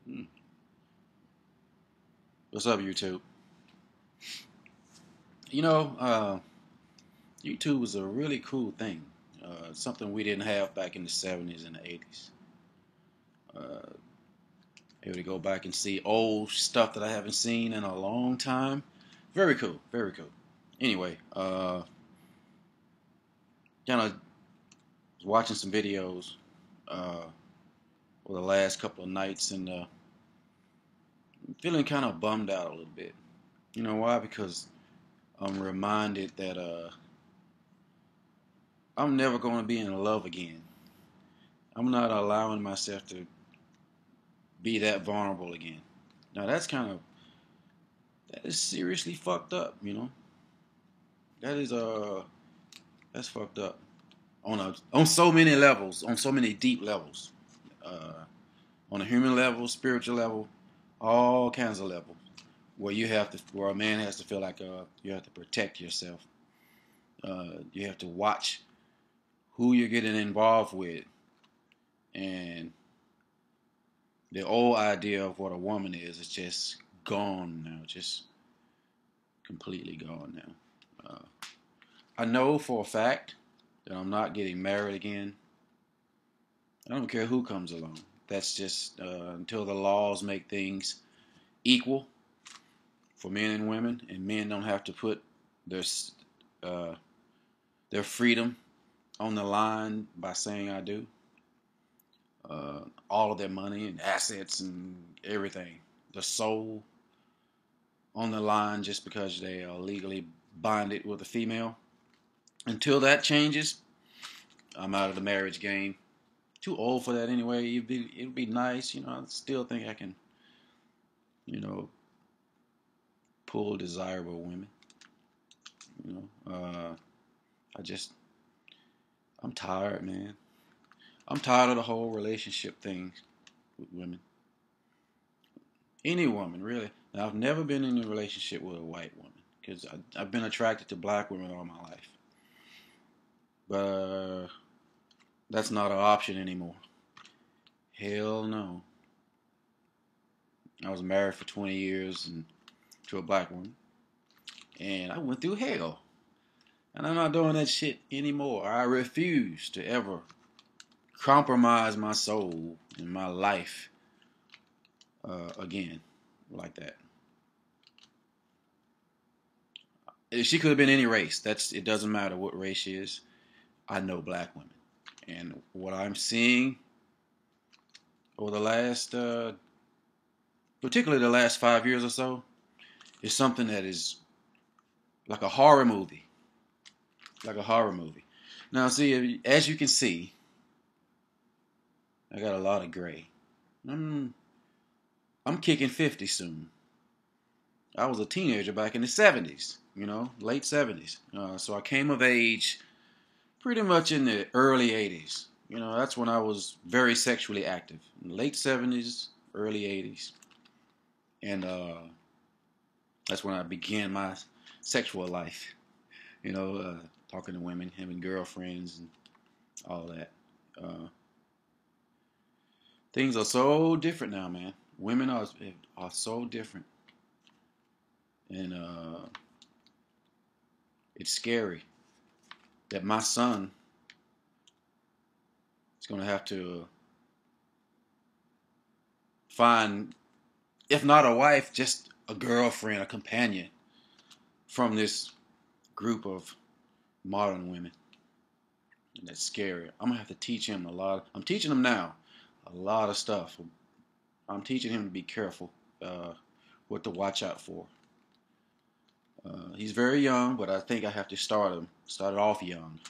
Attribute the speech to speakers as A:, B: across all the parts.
A: Hmm. What's up, YouTube? You know, YouTube was a really cool thing. Something we didn't have back in the 70s and the 80s. Uh, Able to go back and see old stuff that I haven't seen in a long time. Very cool, very cool. Anyway, kind of watching some videos uh, for the last couple of nights and feeling kind of bummed out a little bit. You know why? Because I'm reminded that I'm never going to be in love again. I'm not allowing myself to be that vulnerable again. Now that is seriously fucked up, you know. That is that's fucked up on so many levels, on so many deep levels. Uh on a human level, spiritual level, all kinds of levels. Where a man has to feel like you have to protect yourself. You have to watch who you're getting involved with, and the old idea of what a woman is just gone now, just completely gone now. I know for a fact that I'm not getting married again. I don't care who comes along. That's just until the laws make things equal for men and women, and men don't have to put their uh, their freedom on the line by saying I do. All of their money and assets and everything, the soul on the line just because they are legally bonded with a female. Until that changes, I'm out of the marriage game. Too old for that anyway. It'd be nice, you know. I still think I can, you know, pull desirable women. You know, I just I'm tired, man. I'm tired of the whole relationship thing with women. Any woman, really. Now, I've never been in a relationship with a white woman because I've been attracted to black women all my life. But that's not an option anymore. Hell no. I was married for 20 years and to a black woman, and I went through hell. And I'm not doing that shit anymore. I refuse to ever compromise my soul and my life again like that. She could have been any race. It doesn't matter what race she is. I know black women, and what I'm seeing over the last, particularly the last 5 years or so, is something that is like a horror movie. Like a horror movie. Now, see, as you can see, I got a lot of gray. I'm, I'm kicking 50 soon. I was a teenager back in the 70s, you know, late 70s. So I came of age pretty much in the early 80s. You know, that's when I was very sexually active. Late 70s, early 80s. And that's when I began my sexual life. You know, talking to women, having girlfriends, and all that. Uh, Things are so different now, man. Women are so different, and it's scary that my son is going to have to find, if not a wife, just a girlfriend, a companion from this group of modern women. And that's scary. I'm gonna have to teach him a lot. I'm teaching him now a lot of stuff. I'm teaching him to be careful, what to watch out for. He's very young, but I think I have to start it off young,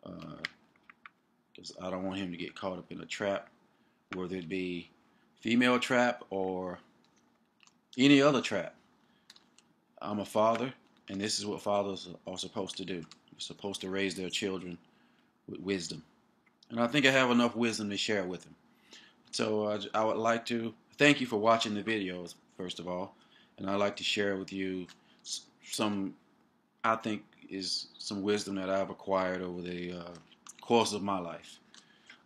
A: because I don't want him to get caught up in a trap, whether it be female trap or any other trap. I'm a father, and this is what fathers are supposed to do. They're supposed to raise their children with wisdom, and I think I have enough wisdom to share with them. So I would like to thank you for watching the videos, first of all, and I'd like to share with you some, I think, is some wisdom that I've acquired over the course of my life.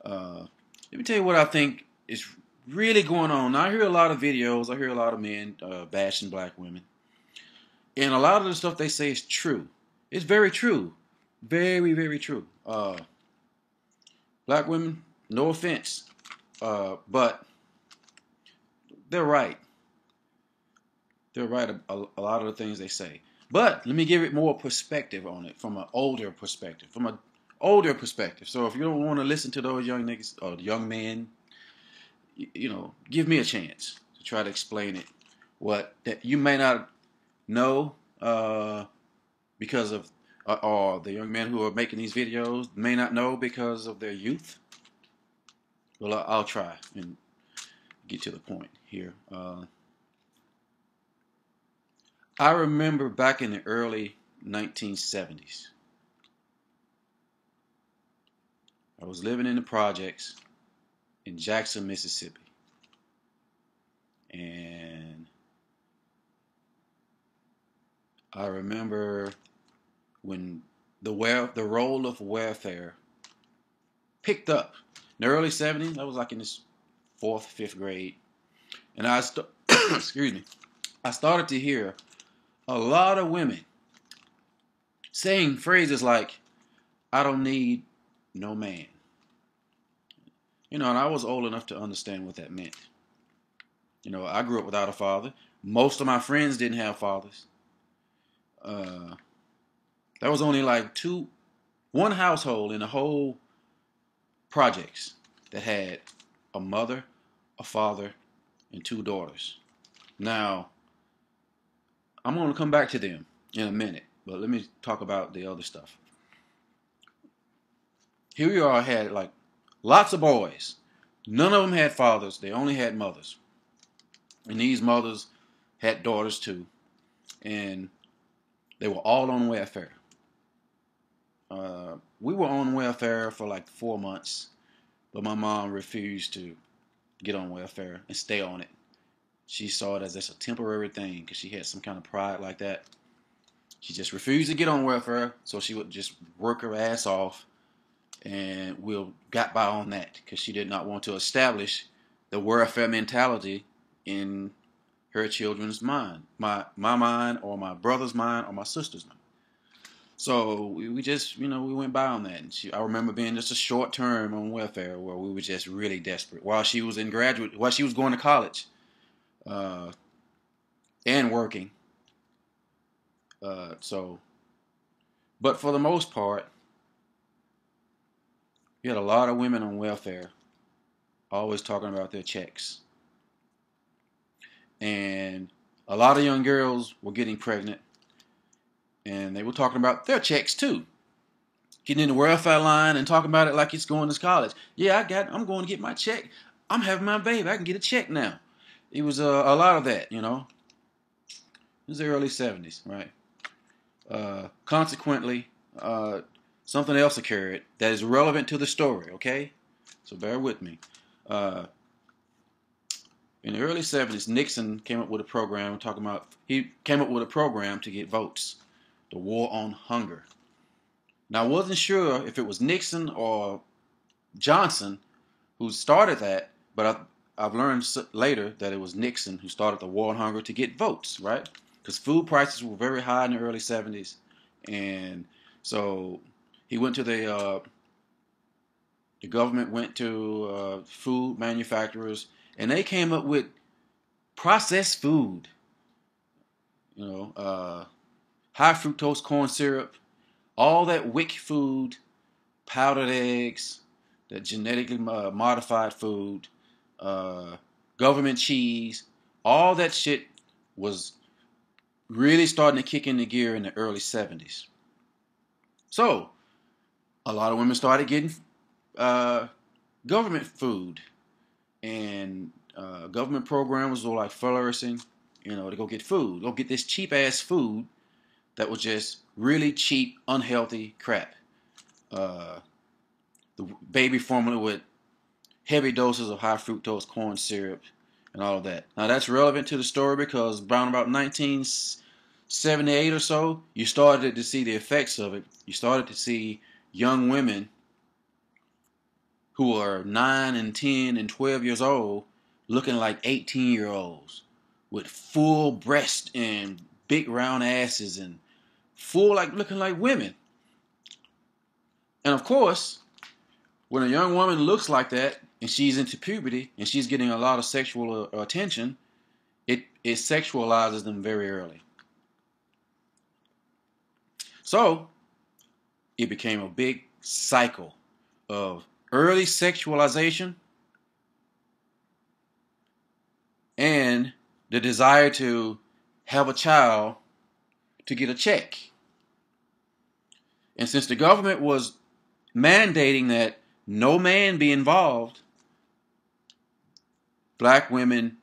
A: Let me tell you what I think is really going on. Now, I hear a lot of videos. I hear a lot of men bashing black women. And a lot of the stuff they say is true. It's very true. Very, very true. Black women, no offense, but they're right. They're right a lot of the things they say. But let me give it more perspective on it from an older perspective. So if you don't want to listen to those young niggas or young men, you know, give me a chance to try to explain it. What that you may not know because of, or the young men who are making these videos may not know because of their youth. Well, I'll try and get to the point here. I remember back in the early 1970s, I was living in the projects in Jackson, Mississippi. And I remember when the role of welfare picked up. In the early 70s, I was like in this 4th, 5th grade. And excuse me, I started to hear a lot of women saying phrases like, I don't need no man. You know, and I was old enough to understand what that meant. You know, I grew up without a father. Most of my friends didn't have fathers. There was only like one household in the whole projects that had a mother, a father, and 2 daughters. Now, I'm going to come back to them in a minute, but let me talk about the other stuff. Here we are, had like lots of boys. None of them had fathers. They only had mothers. And these mothers had daughters too. And they were all on welfare. We were on welfare for like 4 months, but my mom refused to get on welfare and stay on it. She saw it as just a temporary thing because she had some kind of pride like that. She just refused to get on welfare, so she would just work her ass off, and we got by on that because she did not want to establish the welfare mentality in her children's mind, my mind, or my brother's mind, or my sister's mind. So we just, you know, we went by on that. And I remember being just a short term on welfare where we were just really desperate while she was while she was going to college and working. But for the most part, you had a lot of women on welfare always talking about their checks. And a lot of young girls were getting pregnant, and they were talking about their checks too. Getting in the welfare line and talking about it like it's going to college. Yeah, I'm going to get my check. I'm having my baby. I can get a check now. It was a lot of that, you know. It was the early 70s, right? Consequently, something else occurred that is relevant to the story, okay? So bear with me. In the early 70s, Nixon came up with a program he came up with a program to get votes. The War on Hunger. Now, I wasn't sure if it was Nixon or Johnson who started that, but I've learned later that it was Nixon who started the War on Hunger to get votes, right? Because food prices were very high in the early 70s. And so he went to the government went to food manufacturers, and they came up with processed food. You know, high fructose corn syrup, all that WIC food, powdered eggs, that genetically modified food, government cheese, all that shit was really starting to kick into gear in the early 70s. So, a lot of women started getting government food, and government programs were like flourishing, you know, to go get food. Go get this cheap ass food that was just really cheap, unhealthy crap. The baby formula with heavy doses of high fructose corn syrup and all of that. Now that's relevant to the story because around about 1978 or so, you started to see the effects of it. You started to see young women who are 9 and 10 and 12 years old looking like 18-year-olds with full breasts and big round asses and full looking like women. And of course, when a young woman looks like that and she's into puberty and she's getting a lot of sexual attention, it sexualizes them very early. So it became a big cycle of early sexualization and the desire to have a child to get a check. And since the government was mandating that no man be involved, black women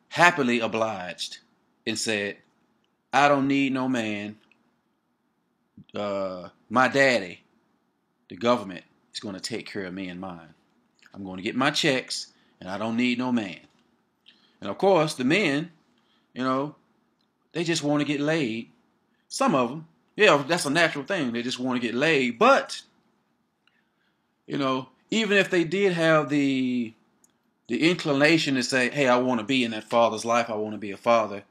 A: happily obliged and said, I don't need no man. My daddy, the government, is going to take care of me and mine. I'm going to get my checks, and I don't need no man. And of course, the men, they just want to get laid. Some of them, yeah, that's a natural thing. They just want to get laid. But, even if they did have the inclination to say, hey, I want to be in that father's life, I want to be a father,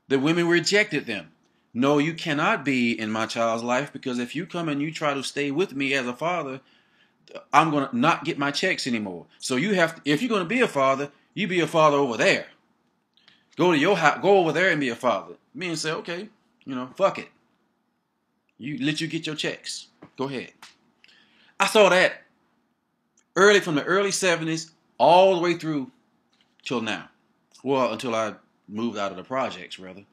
A: the women rejected them. No, you cannot be in my child's life, because if you come and you try to stay with me as a father, I'm going to not get my checks anymore. So you have to, if you're going to be a father, you be a father over there. Go to your house, go over there and be a father. Me and say, okay, fuck it. Let you get your checks. Go ahead. I saw that from the early 70s all the way through till now. Well, until I moved out of the projects, rather.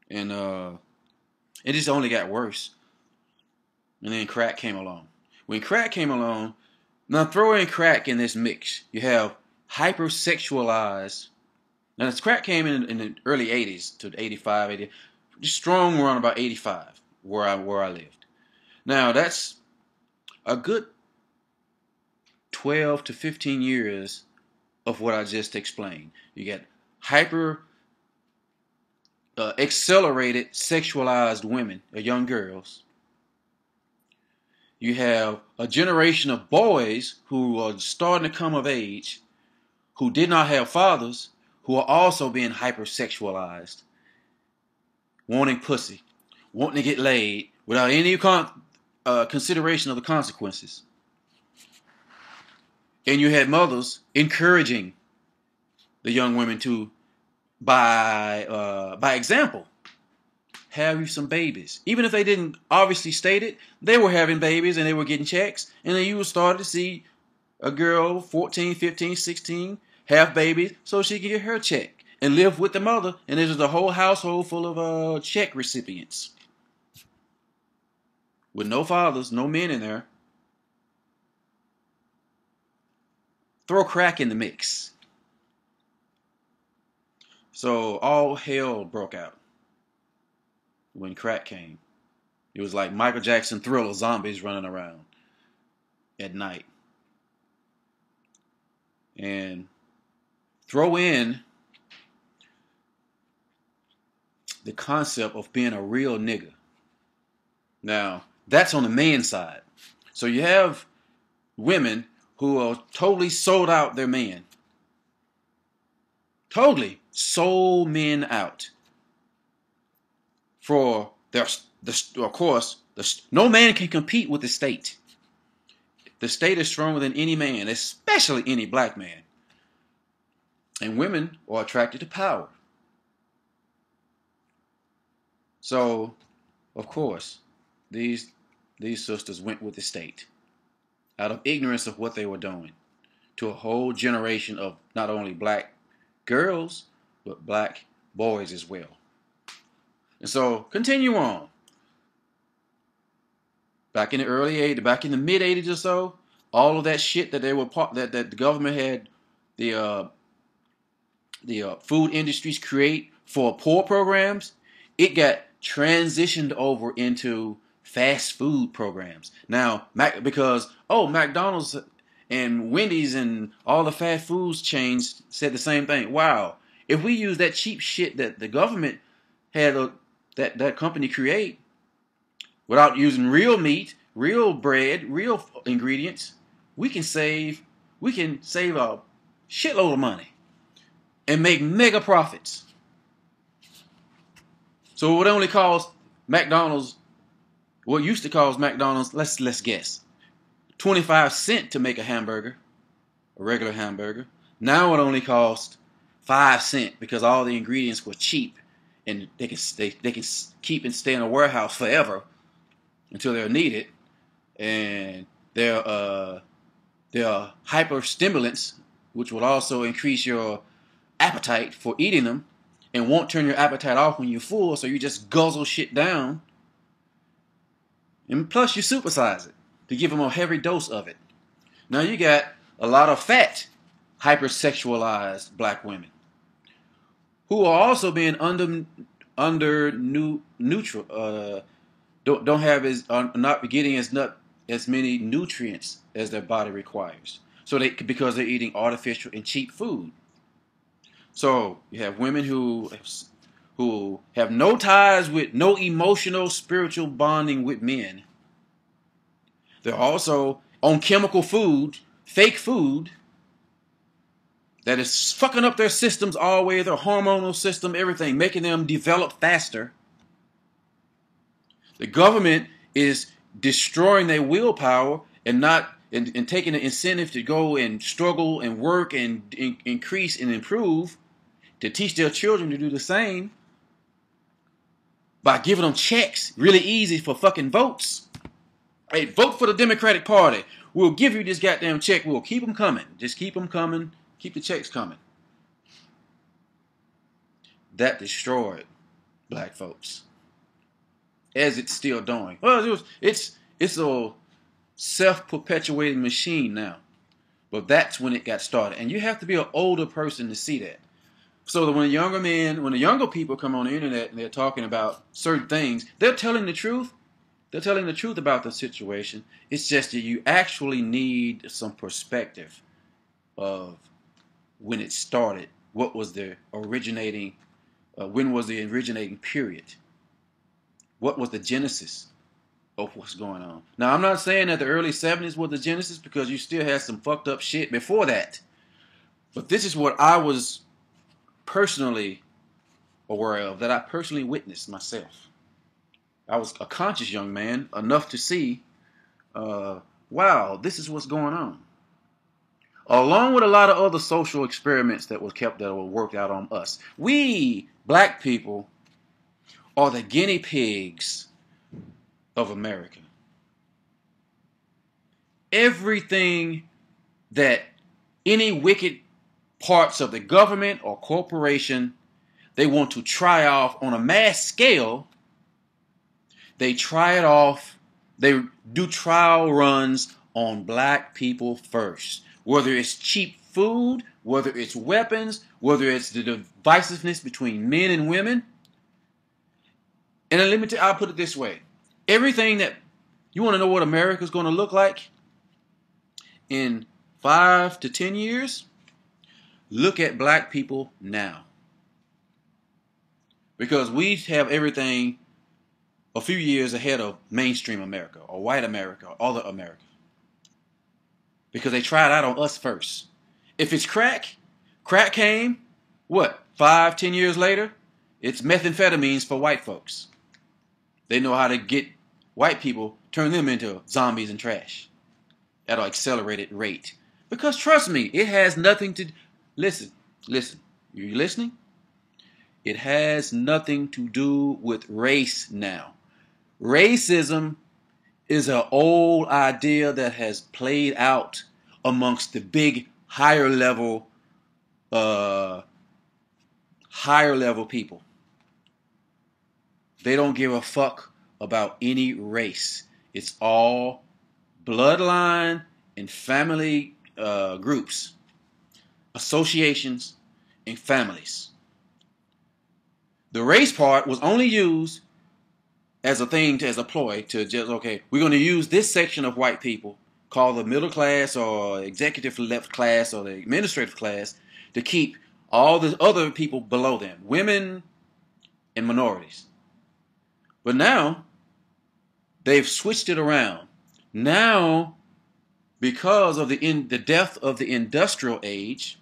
A: And it just only got worse. And then crack came along. When crack came along, now throw in crack in this mix. You have hypersexualized. Now this crack came in the early 80s to 85, 80, just strong around about 85 where I lived. Now that's a good 12 to 15 years of what I just explained. You get accelerated sexualized women, young girls. You have a generation of boys who are starting to come of age, who did not have fathers, who are also being hypersexualized, wanting pussy, wanting to get laid without any consideration of the consequences. And you had mothers encouraging the young women to, by example, have you some babies. Even if they didn't obviously state it, they were having babies and they were getting checks. And then you would start to see a girl, 14, 15, 16, have babies so she could get her check and live with the mother. And there's a whole household full of check recipients with no fathers, no men in there. Throw crack in the mix. So all hell broke out when crack came. It was like Michael Jackson Thriller, zombies running around at night. And throw in the concept of being a real nigga. Now, that's on the man side. So you have women who are totally sold out their man. Totally sold men out. For of course, no man can compete with the state. The state is stronger than any man, especially any black man. And women are attracted to power. So, of course, these sisters went with the state out of ignorance of what they were doing to a whole generation of not only black girls, but black boys as well. And so, continue on. Back in the early 80s, back in the mid 80s or so, all of that shit that they were that the government had the food industries create for poor programs, it got transitioned over into fast food programs. Now, because McDonald's and Wendy's and all the fast foods chains said the same thing. Wow, if we use that cheap shit that the government had that company create without using real meat, real bread, real ingredients, we can save a shitload of money and make mega profits. So what only cost McDonald's, what used to cost McDonald's, let's guess, 25 cents to make a hamburger, a regular hamburger. Now it only costs 5 cents because all the ingredients were cheap and they can keep and stay in a warehouse forever until they're needed. And they're hyper-stimulants, which will also increase your appetite for eating them and won't turn your appetite off when you're full, so you just guzzle shit down. And plus you supersize it to give them a heavy dose of it. Now you got a lot of fat, hypersexualized black women who are also being are not getting as many nutrients as their body requires. So because they're eating artificial and cheap food. So you have women who have no ties with, no emotional, spiritual bonding with men. They're also on chemical food, fake food, that is fucking up their systems all the way, their hormonal system, everything, making them develop faster. The government is destroying their willpower and taking the incentive to go and struggle and work and increase and improve, to teach their children to do the same by giving them checks really easy for fucking votes. Hey, vote for the Democratic Party. We'll give you this goddamn check. We'll keep them coming. Just keep them coming. Keep the checks coming. That destroyed black folks, as it's still doing. Well, it's a self-perpetuating machine now, but that's when it got started. And you have to be an older person to see that. So that when the younger people come on the internet and they're talking about certain things, they're telling the truth. They're telling the truth about the situation. It's just that you actually need some perspective of when it started. What was the originating? When was the originating period? What was the genesis of what's going on? Now, I'm not saying that the early 70s was the genesis, because you still had some fucked up shit before that. But this is what I was personally aware of, that I personally witnessed myself. I was a conscious young man enough to see, wow, this is what's going on. Along with a lot of other social experiments that were worked out on us. We, black people, are the guinea pigs of America. Everything that any wicked parts of the government or corporation they want to try off on a mass scale, they try it off. They do trial runs on black people first. Whether it's cheap food, whether it's weapons, whether it's the divisiveness between men and women. And I'll put it this way. Everything that you want to know what America's going to look like in 5 to 10 years, look at black people now. Because we have everything a few years ahead of mainstream America or white America or other America. Because they tried out on us first. If it's crack came, 5, 10 years later, it's methamphetamines for white folks. They know how to get white people, turn them into zombies and trash at an accelerated rate. Because trust me, it has nothing to... Listen. You listening? It has nothing to do with race now. Racism is an old idea that has played out amongst the big higher level people. They don't give a fuck about any race. It's all bloodline and family groups, associations, and families. The race part was only used as a ploy to just, okay, we're going to use this section of white people called the middle class or executive left class or the administrative class to keep all the other people below them, women and minorities. But now they've switched it around. Now, because of the death of the industrial age,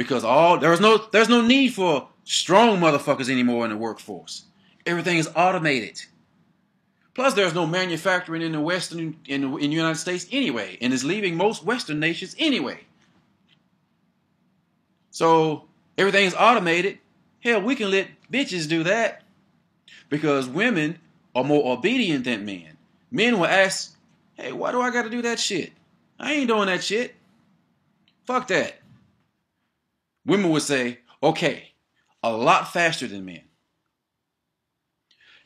A: because there's no need for strong motherfuckers anymore in the workforce. Everything is automated. Plus, there's no manufacturing in the United States anyway, and it's leaving most Western nations anyway. So everything is automated. Hell, we can let bitches do that because women are more obedient than men. Men will ask, "Hey, why do I got to do that shit? I ain't doing that shit. Fuck that." Women would say, "Okay," a lot faster than men.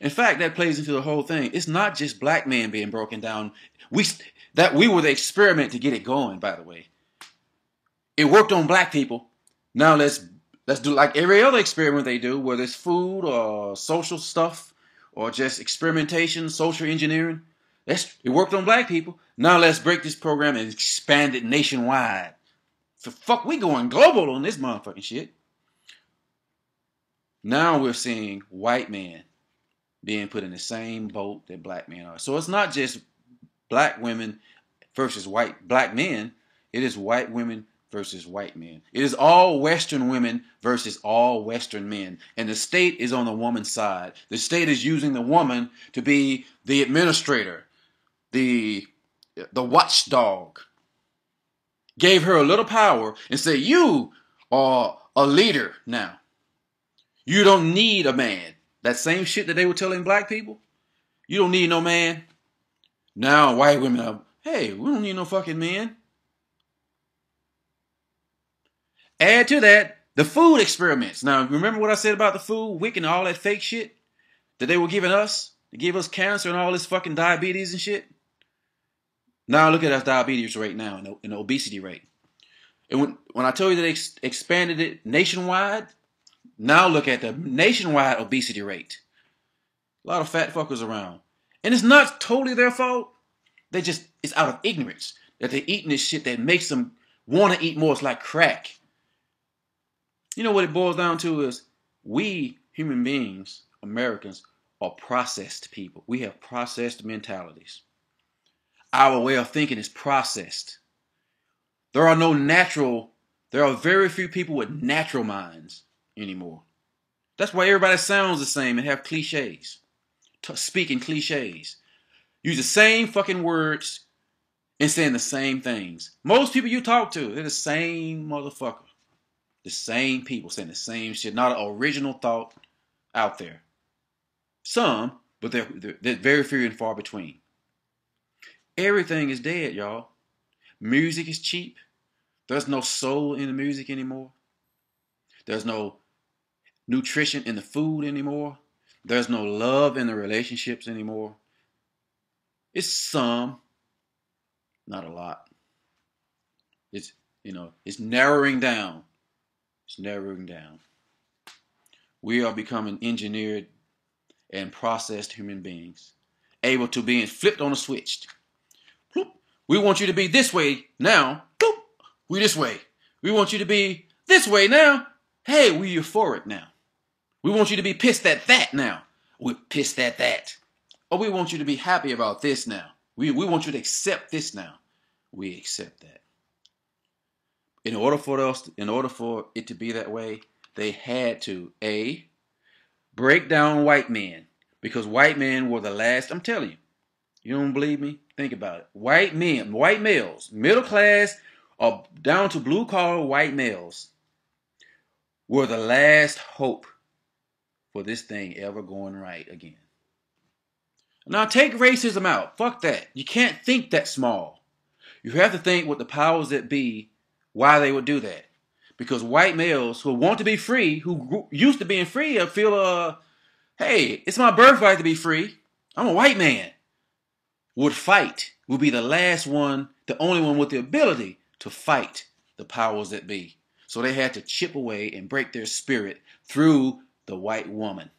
A: In fact, that plays into the whole thing. It's not just black men being broken down. We were the experiment to get it going, by the way. It worked on black people. Now let's do like every other experiment they do, whether it's food or social stuff or just experimentation, social engineering. It worked on black people. Now let's break this program and expand it nationwide. So fuck, we going global on this motherfucking shit. Now we're seeing white men being put in the same boat that black men are. So it's not just black women versus black men. It is white women versus white men. It is all Western women versus all Western men. And the state is on the woman's side. The state is using the woman to be the administrator, the watchdog. Gave her a little power and said, "You are a leader now. You don't need a man." That same shit that they were telling black people. You don't need no man. Now white women are, "Hey, we don't need no fucking man." Add to that the food experiments. Now, remember what I said about the food, wick and all that fake shit that they were giving us? They gave us cancer and all this fucking diabetes and shit. Now look at our diabetes rate now and the obesity rate. And when I told you that they expanded it nationwide, now look at the nationwide obesity rate. A lot of fat fuckers around. And it's not totally their fault. It's out of ignorance that they're eating this shit that makes them want to eat more. It's like crack. You know what it boils down to is we human beings, Americans, are processed people. We have processed mentalities. Our way of thinking is processed. There are very few people with natural minds anymore. That's why everybody sounds the same and have cliches. Speaking cliches. Use the same fucking words and saying the same things. Most people you talk to, they're the same motherfucker. The same people saying the same shit. Not an original thought out there. Some, but they're very few and far between. Everything is dead, y'all. Music is cheap. There's no soul in the music anymore. There's no nutrition in the food anymore. There's no love in the relationships anymore. It's some, not a lot. It's narrowing down. It's narrowing down. We are becoming engineered and processed human beings, able to be flipped on a switch. Bloop. We want you to be this way now. Bloop. We this way. We want you to be this way now. Hey, we euphoric now. We want you to be pissed at that now. We're pissed at that. Or we want you to be happy about this now. We want you to accept this now. We accept that. In order for it to be that way, they had to break down white men, because white men were the last. I'm telling you, you don't believe me? Think about it. White men, white males, middle class, or down to blue collar white males, were the last hope for this thing ever going right again. Now take racism out. Fuck that. You can't think that small. You have to think with the powers that be why they would do that. Because white males who want to be free, who used to being free, feel, hey, it's my birthright to be free. I'm a white man. Would fight. Would be the last one, the only one with the ability to fight the powers that be. So they had to chip away and break their spirit through the white woman.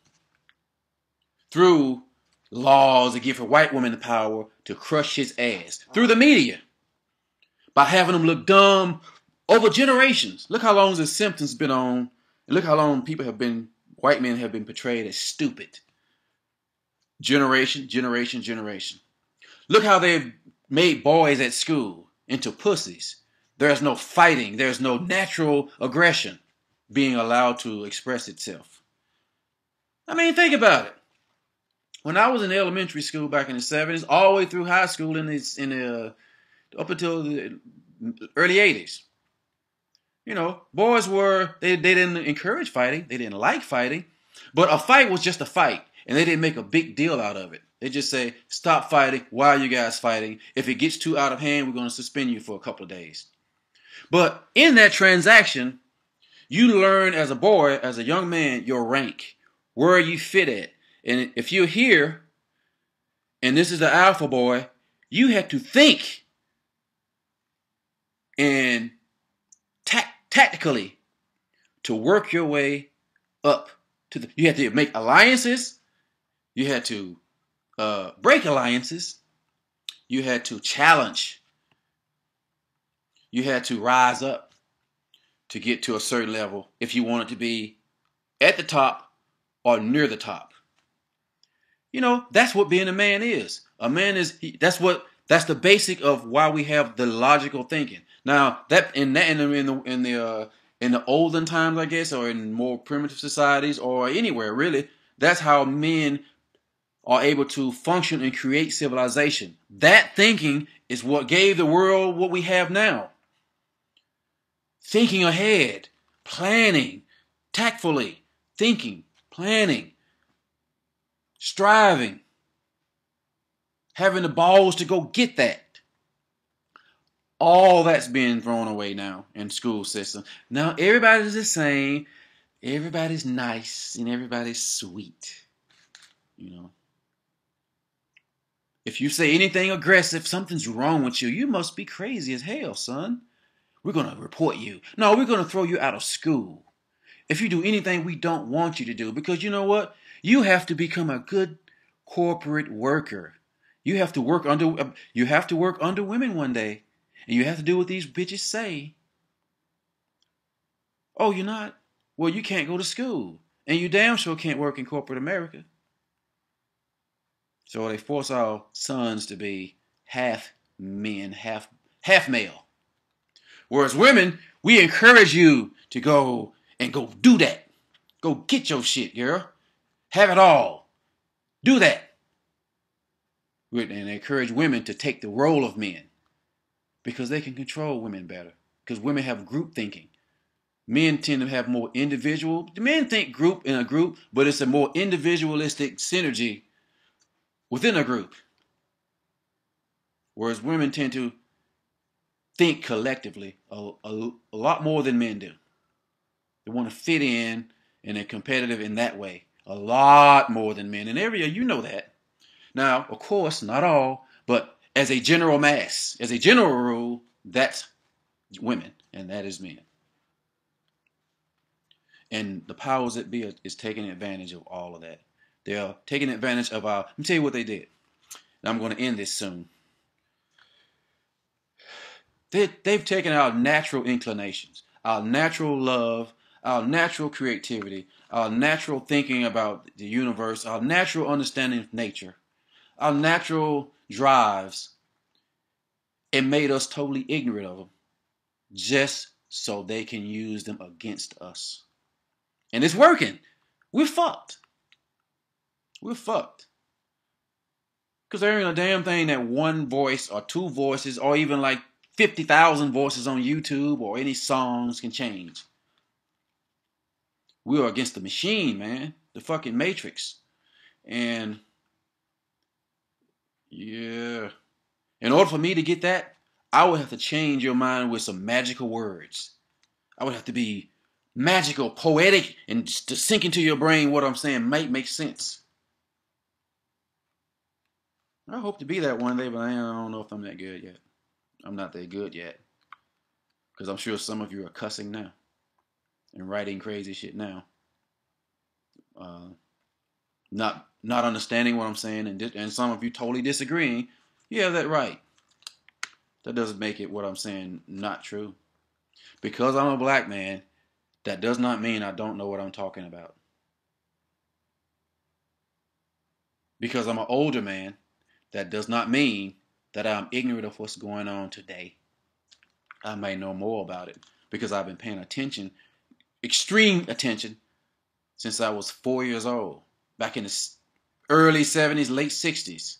A: Through laws that give a white woman the power to crush his ass. Through the media. By having them look dumb over generations. Look how long the Simpsons been on. And look how long white men have been portrayed as stupid. Generation. Look how they've made boys at school into pussies. There's no fighting. There's no natural aggression being allowed to express itself. I mean, think about it. When I was in elementary school back in the 70s, all the way through high school up until the early 80s, boys they didn't encourage fighting. They didn't like fighting. But a fight was just a fight. And they didn't make a big deal out of it. They just say, stop fighting. Why are you guys fighting? If it gets too out of hand, we're going to suspend you for a couple of days. But in that transaction, you learn as a boy, as a young man, your rank, where you fit at. And if you're here, and this is the alpha boy, you had to think and tactically to work your way up to you had to make alliances, you had to break alliances, you had to challenge, you had to rise up to get to a certain level if you wanted to be at the top or near the top. That's what being a man is. A man is that's the basic of why we have the logical thinking. Now in the olden times, I guess, or in more primitive societies, or anywhere really, that's how men are able to function and create civilization. That thinking is what gave the world what we have now. Thinking ahead, planning, tactfully, thinking, planning, striving, having the balls to go get that. All that's being thrown away now in school system. Now everybody's the same, everybody's nice, and everybody's sweet. If you say anything aggressive, something's wrong with you. You must be crazy as hell, son. We're going to report you. No, we're going to throw you out of school. If you do anything we don't want you to do, because you know what? You have to become a good corporate worker. You have to work under women one day. And you have to do what these bitches say. Oh, you're not? Well, you can't go to school. And you damn sure can't work in corporate America. So they force our sons to be half men, half male. Whereas women, we encourage you to go do that. Go get your shit, girl. Have it all. Do that. And they encourage women to take the role of men because they can control women better. Because women have group thinking. Men tend to have more individual. Men think group in a group, but it's a more individualistic synergy within a group. Whereas women tend to think collectively a lot more than men do. They want to fit in and they're competitive in that way. A lot more than men. In area, you know that. Now, of course, not all, but as a general mass, as a general rule, that's women and that is men. And the powers that be is taking advantage of all of that. They are taking advantage of our... Let me tell you what they did. And I'm going to end this soon. They've taken our natural inclinations, our natural love, our natural creativity, our natural thinking about the universe, our natural understanding of nature, our natural drives, and made us totally ignorant of them just so they can use them against us. And it's working. We're fucked. We're fucked. Because there ain't a damn thing that one voice or two voices or even like 50,000 voices on YouTube or any songs can change. We are against the machine, man. The fucking Matrix. And yeah. In order for me to get that, I would have to change your mind with some magical words. I would have to be magical, poetic, and to sink into your brain what I'm saying might make sense. I hope to be that one day, but I don't know if I'm that good yet. I'm not that good yet. Because I'm sure some of you are cussing now. And writing crazy shit now. Not understanding what I'm saying, and some of you totally disagreeing. You have that right. That doesn't make it what I'm saying not true. Because I'm a black man, that does not mean I don't know what I'm talking about. Because I'm an older man, that does not mean that I'm ignorant of what's going on today. I may know more about it because I've been paying attention, extreme attention, since I was 4 years old, back in the early 70s, late 60s.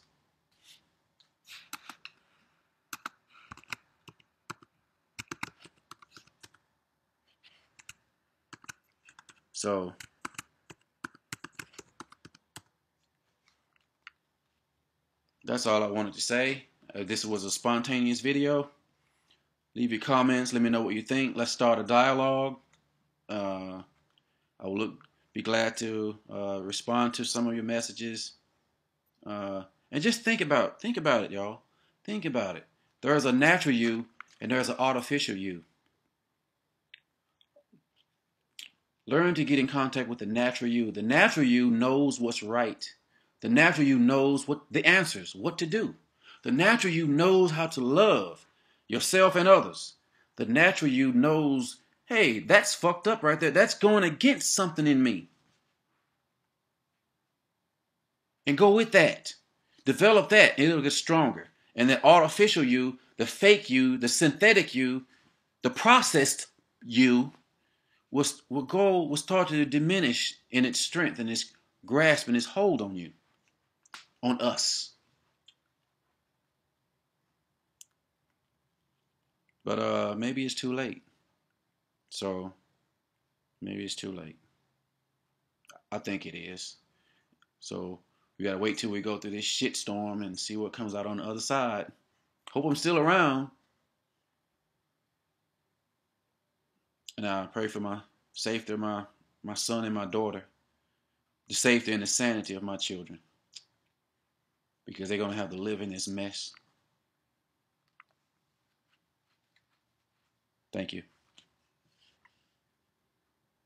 A: So that's all I wanted to say. This was a spontaneous video. Leave your comments. Let me know what you think. Let's start a dialogue. I will be glad to respond to some of your messages. And just think about it, y'all. Think about it. There's a natural you and there's an artificial you. Learn to get in contact with the natural you. The natural you knows what's right. The natural you knows what the answers, what to do. The natural you knows how to love yourself and others. The natural you knows, hey, that's fucked up right there. That's going against something in me. And go with that. Develop that, and it'll get stronger. And the artificial you, the fake you, the synthetic you, the processed you will start to diminish in its strength and its grasp and its hold on you, on us. But maybe it's too late. So maybe it's too late. I think it is. So we gotta wait till we go through this shitstorm and see what comes out on the other side. Hope I'm still around. And I pray for my safety of my son and my daughter. The safety and the sanity of my children. Because they're gonna have to live in this mess. Thank you.